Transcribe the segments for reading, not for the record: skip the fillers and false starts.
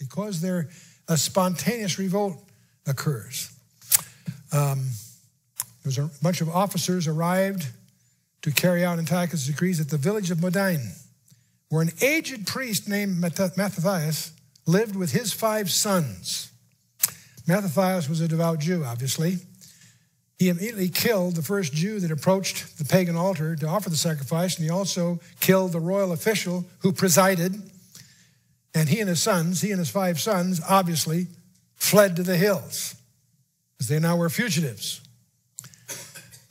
because a spontaneous revolt occurs. There's a bunch of officers arrived to carry out Antiochus' decrees at the village of Modine, where an aged priest named Mattathias lived with his 5 sons. Mattathias was a devout Jew, obviously. He immediately killed the first Jew that approached the pagan altar to offer the sacrifice, and he also killed the royal official who presided. And he and his 5 sons, obviously fled to the hills, as they now were fugitives.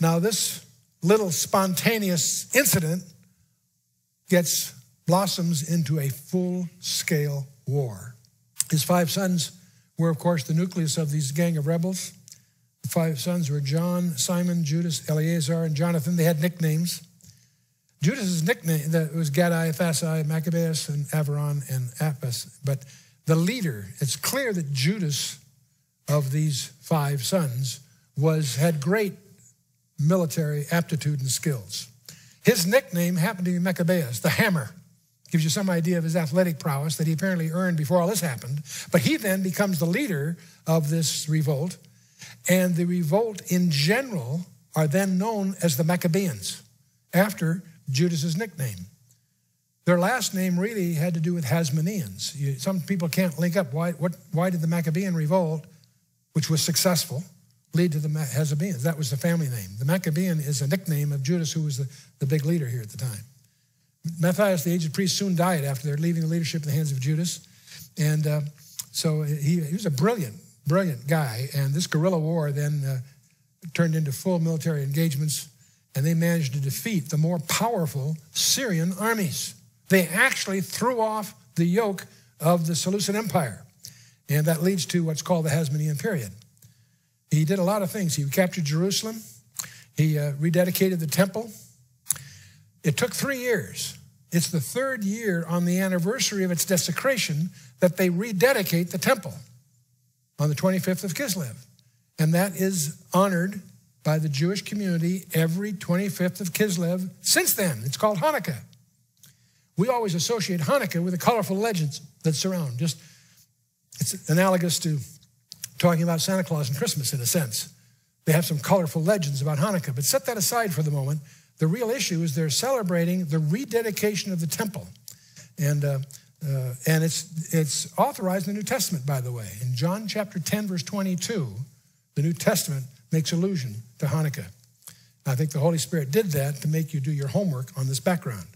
Now, this little spontaneous incident blossoms into a full-scale war. His 5 sons were, of course, the nucleus of this gang of rebels. The 5 sons were John, Simon, Judas, Eleazar, and Jonathan. They had nicknames. Judas's nickname was Gaddai, Thasai, Maccabeus, and Avaron, and Apis. But the leader, it's clear that Judas of these 5 sons had great military aptitude and skills. His nickname happened to be Maccabeus, the hammer. Gives you some idea of his athletic prowess that he apparently earned before all this happened. But he then becomes the leader of this revolt. And the revolt in general are then known as the Maccabeans, after Judas's nickname. Their last name really had to do with Hasmoneans. Some people can't link up. Why did the Maccabean revolt, which was successful, lead to the Hasmoneans? That was the family name. The Maccabean is a nickname of Judas, who was the big leader here at the time. Matthias, the aged priest, soon died after their leaving the leadership in the hands of Judas. And so he was a brilliant guy. And this guerrilla war then turned into full military engagements, and they managed to defeat the more powerful Syrian armies. They actually threw off the yoke of the Seleucid Empire. And that leads to what's called the Hasmonean period. He did a lot of things. He captured Jerusalem. He rededicated the temple. It took 3 years. It's the 3rd year on the anniversary of its desecration that they rededicate the temple on the 25th of Kislev. And that is honored by the Jewish community every 25th of Kislev since then. It's called Hanukkah. We always associate Hanukkah with the colorful legends that surround. It's analogous to talking about Santa Claus and Christmas in a sense. They have some colorful legends about Hanukkah, but set that aside for the moment. The real issue is they're celebrating the rededication of the temple. And it's authorized in the New Testament, by the way. In John chapter 10, verse 22, the New Testament makes allusion to Hanukkah. I think the Holy Spirit did that to make you do your homework on this background.